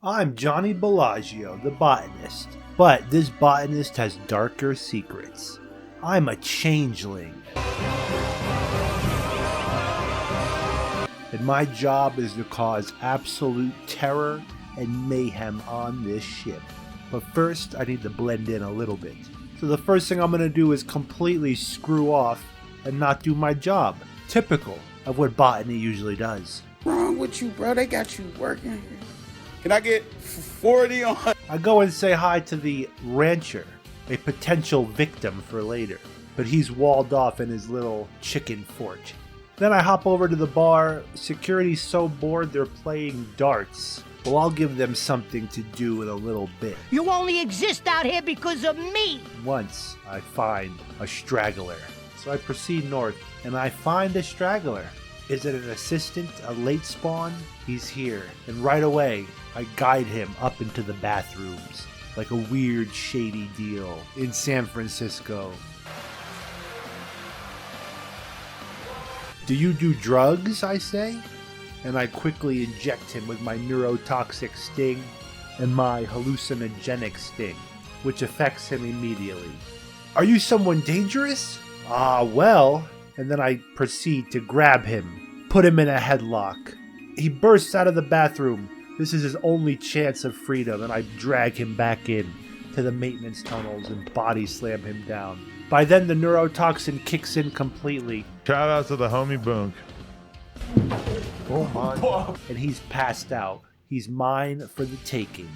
I'm Johnny Bellagio, the botanist, but this botanist has darker secrets. I'm a changeling. And my job is to cause absolute terror and mayhem on this ship. But first, I need to blend in a little bit. So the first thing I'm going to do is completely screw off and not do my job. Typical of what botany usually does. Wrong with you, bro? They got you working here. Can I get 40 on? I go and say hi to the rancher, a potential victim for later. But he's walled off in his little chicken fort. Then I hop over to the bar. Security's so bored they're playing darts. Well, I'll give them something to do in a little bit. You only exist out here because of me! Once I find a straggler. So I proceed north, and I find a straggler. Is it an assistant, a late spawn? He's here. And right away, I guide him up into the bathrooms. Like a weird, shady deal in San Francisco. Do you do drugs, I say? And I quickly inject him with my neurotoxic sting and my hallucinogenic sting, which affects him immediately. Are you someone dangerous? Ah, well. And then I proceed to grab him, put him in a headlock. He bursts out of the bathroom. This is his only chance of freedom, and I drag him back in to the maintenance tunnels and body slam him down. By then, the neurotoxin kicks in completely. Shout out to the homie Boonk. Oh my. And he's passed out. He's mine for the taking.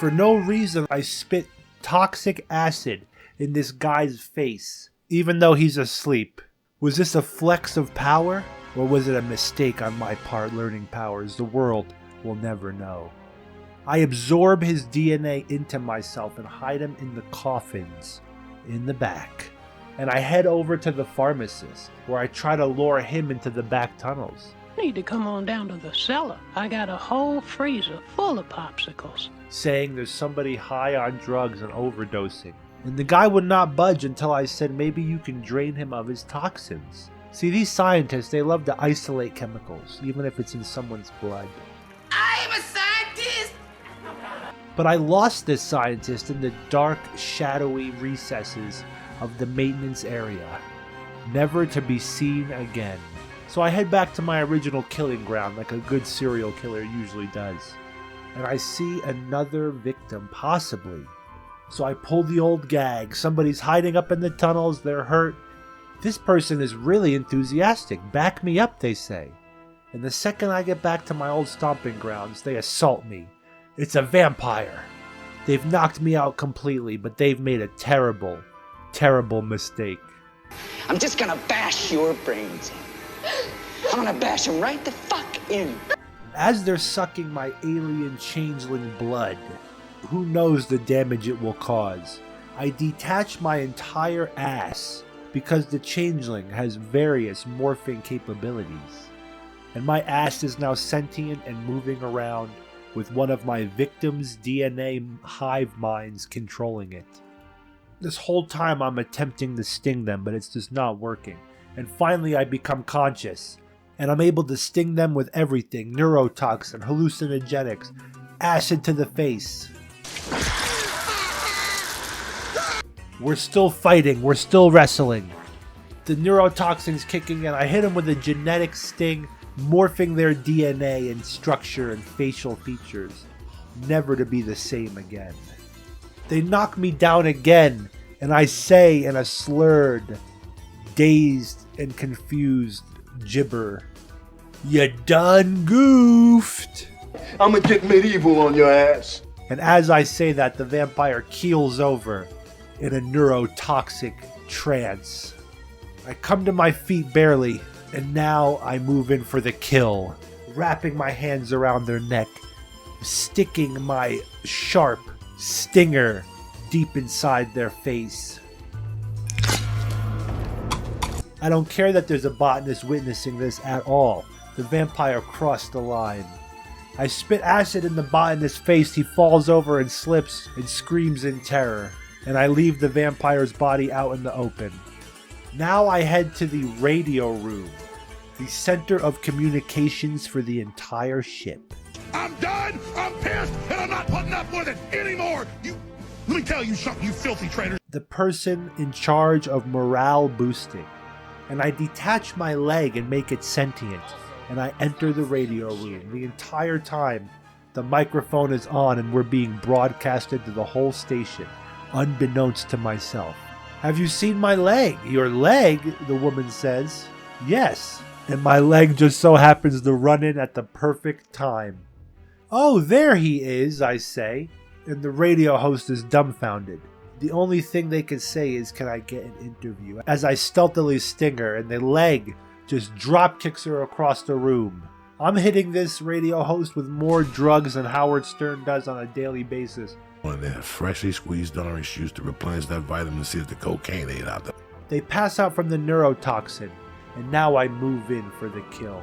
For no reason, I spit toxic acid in this guy's face, even though he's asleep. Was this a flex of power, or was it a mistake on my part learning powers? The world will never know. I absorb his DNA into myself and hide him in the coffins in the back. And I head over to the pharmacist, where I try to lure him into the back tunnels. Need to come on down to the cellar. I got a whole freezer full of popsicles. Saying there's somebody high on drugs and overdosing. And the guy would not budge until I said maybe you can drain him of his toxins. See, these scientists, they love to isolate chemicals, even if it's in someone's blood. I'm a scientist! But I lost this scientist in the dark, shadowy recesses of the maintenance area, never to be seen again. So I head back to my original killing ground like a good serial killer usually does. And I see another victim, possibly. So I pull the old gag. Somebody's hiding up in the tunnels, they're hurt. This person is really enthusiastic. Back me up, they say. And the second I get back to my old stomping grounds, they assault me. It's a vampire. They've knocked me out completely, but they've made a terrible, terrible mistake. I'm just gonna bash your brains in. I'm gonna bash them right the fuck in. As they're sucking my alien changeling blood, who knows the damage it will cause? I detach my entire ass because the changeling has various morphing capabilities. And my ass is now sentient and moving around with one of my victims' DNA hive minds controlling it. This whole time I'm attempting to sting them, but it's just not working. And finally I become conscious, and I'm able to sting them with everything: neurotoxin, hallucinogenics, acid to the face. We're still fighting, we're still wrestling. The neurotoxin's kicking in. I hit them with a genetic sting, morphing their DNA and structure and facial features, never to be the same again. They knock me down again, and I say in a slurred, dazed and confused gibber, "You done goofed." I'ma get medieval on your ass. And as I say that, the vampire keels over in a neurotoxic trance. I come to my feet barely, and now I move in for the kill, wrapping my hands around their neck, sticking my sharp stinger deep inside their face. I don't care that there's a botanist witnessing this at all. The vampire crossed the line. I spit acid in the botanist's face. He falls over and slips and screams in terror. And I leave the vampire's body out in the open. Now I head to the radio room, the center of communications for the entire ship. I'm done, I'm pissed, and I'm not not worth it anymore. Let me tell you something, you filthy traitor. The person in charge of morale boosting. And I detach my leg and make it sentient. And I enter the radio room. The entire time, the microphone is on and we're being broadcasted to the whole station, unbeknownst to myself. Have you seen my leg? Your leg, the woman says. Yes. And my leg just so happens to run in at the perfect time. Oh, there he is, I say. And the radio host is dumbfounded. The only thing they can say is, can I get an interview? As I stealthily sting her and the leg just drop kicks her across the room. I'm hitting this radio host with more drugs than Howard Stern does on a daily basis. One that freshly squeezed orange juice to replenish that vitamin C that the cocaine ate out there. They pass out from the neurotoxin, and now I move in for the kill.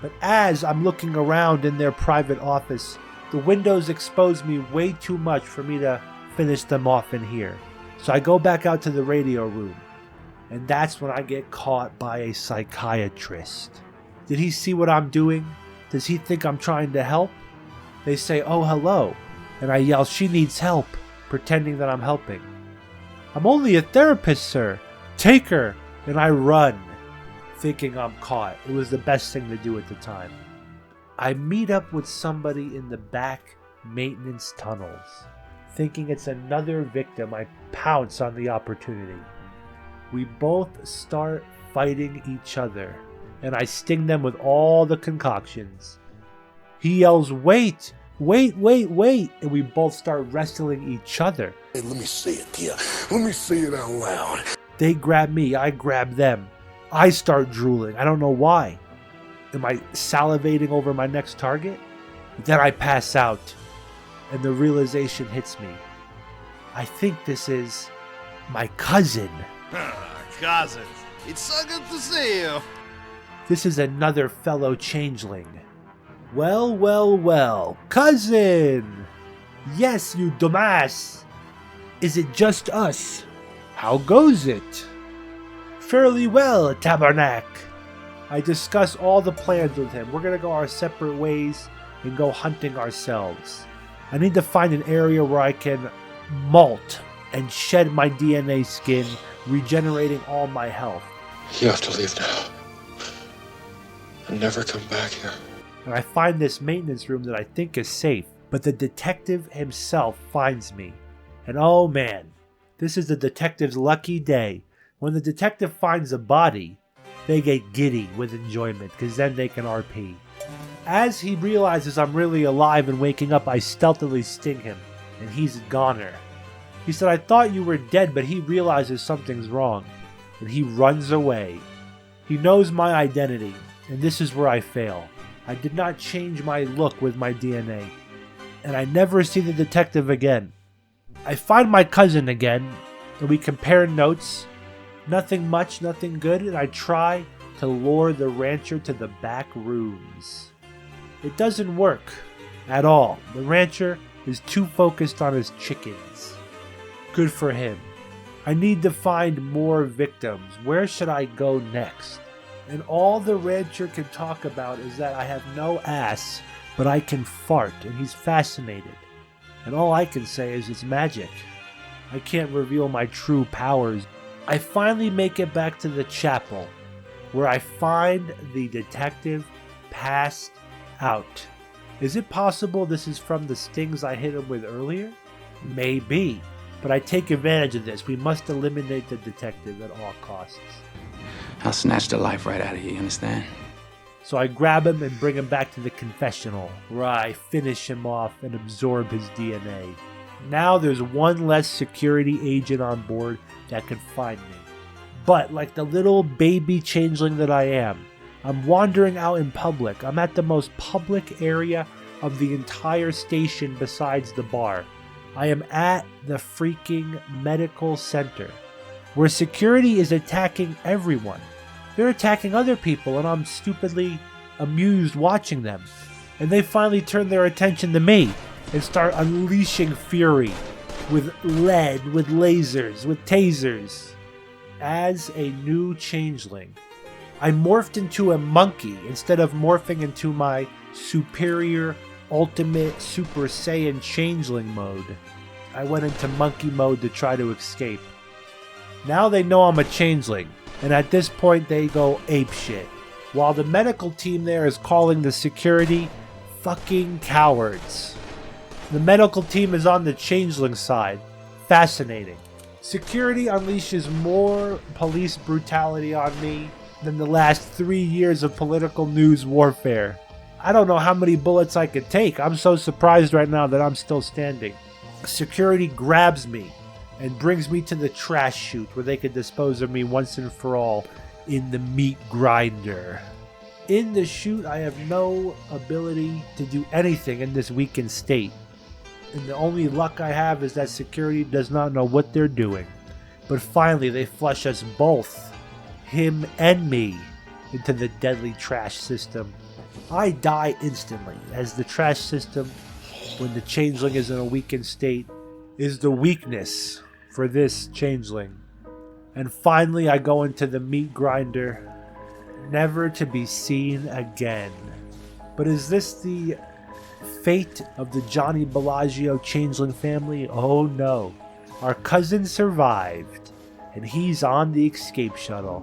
But as I'm looking around in their private office, the windows expose me way too much for me to finish them off in here. So I go back out to the radio room, and that's when I get caught by a psychiatrist. Did he see what I'm doing? Does he think I'm trying to help? They say, oh, hello, and I yell, she needs help, pretending that I'm helping. I'm only a therapist, sir. Take her, and I run, thinking I'm caught. It was the best thing to do at the time. I meet up with somebody in the back maintenance tunnels. Thinking it's another victim, I pounce on the opportunity. We both start fighting each other, and I sting them with all the concoctions. He yells, wait, wait, wait, wait, and we both start wrestling each other. Hey, let me see it, Tia. Let me see it out loud. They grab me, I grab them. I start drooling, I don't know why. Am I salivating over my next target? Then I pass out, and the realization hits me. I think this is my cousin. Cousins, it's so good to see you. This is another fellow changeling. Well, well, well, cousin! Yes, you dumbass! Is it just us? How goes it? Fairly well, Tabernacle. I discuss all the plans with him. We're gonna go our separate ways and go hunting ourselves. I need to find an area where I can molt and shed my DNA skin, regenerating all my health. You have to leave now. And never come back here. And I find this maintenance room that I think is safe, but the detective himself finds me. And oh man, this is the detective's lucky day. When the detective finds a body, they get giddy with enjoyment, because then they can RP. As he realizes I'm really alive and waking up, I stealthily sting him, and he's a goner. He said, I thought you were dead, but he realizes something's wrong, and he runs away. He knows my identity, and this is where I fail. I did not change my look with my DNA, and I never see the detective again. I find my cousin again, and we compare notes. Nothing much, nothing good, and I try to lure the rancher to the back rooms. It doesn't work at all. The rancher is too focused on his chickens. Good for him. I need to find more victims. Where should I go next? And all the rancher can talk about is that I have no ass, but I can fart, and he's fascinated. And all I can say is it's magic. I can't reveal my true powers. I finally make it back to the chapel, where I find the detective passed out. Is it possible this is from the stings I hit him with earlier? Maybe, but I take advantage of this. We must eliminate the detective at all costs. I'll snatch the life right out of you, understand? So I grab him and bring him back to the confessional, where I finish him off and absorb his DNA. Now there's one less security agent on board that can find me. But like the little baby changeling that I am, I'm wandering out in public. I'm at the most public area of the entire station besides the bar. I am at the freaking medical center, where security is attacking everyone. They're attacking other people, and I'm stupidly amused watching them. And they finally turn their attention to me and start unleashing fury with lead, with lasers, with tasers. As a new changeling, I morphed into a monkey instead of morphing into my superior ultimate Super Saiyan changeling mode. I went into monkey mode to try to escape. Now they know I'm a changeling, and at this point they go apeshit. While the medical team there is calling the security fucking cowards. The medical team is on the changeling side. Fascinating. Security unleashes more police brutality on me than the last 3 years of political news warfare. I don't know how many bullets I could take. I'm so surprised right now that I'm still standing. Security grabs me and brings me to the trash chute where they could dispose of me once and for all in the meat grinder. In the chute, I have no ability to do anything in this weakened state. And the only luck I have is that security does not know what they're doing. But finally, they flush us both, him and me, into the deadly trash system. I die instantly, as the trash system, when the changeling is in a weakened state, is the weakness for this changeling. And finally, I go into the meat grinder, never to be seen again. But is this the fate of the Johnny Bellagio changeling family? Oh no. Our cousin survived, and he's on the escape shuttle.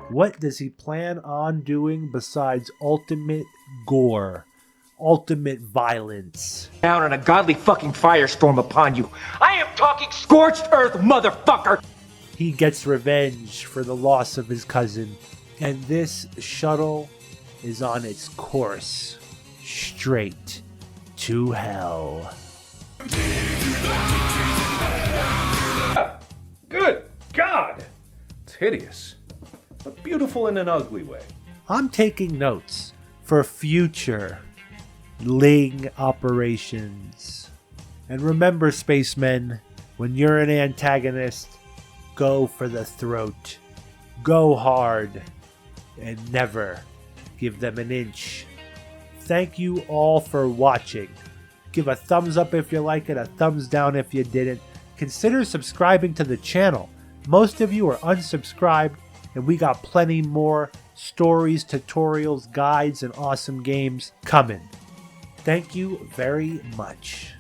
What does he plan on doing besides ultimate gore, ultimate violence? Down in a godly fucking firestorm upon you. I am talking scorched earth, motherfucker! He gets revenge for the loss of his cousin, and this shuttle is on its course straight to hell. Good God! It's hideous, but beautiful in an ugly way. I'm taking notes for future Ling operations. And remember, spacemen, when you're an antagonist, go for the throat. Go hard. And never give them an inch. Thank you all for watching. Give a thumbs up if you like it, a thumbs down if you didn't. Consider subscribing to the channel. Most of you are unsubscribed, and we got plenty more stories, tutorials, guides, and awesome games coming. Thank you very much.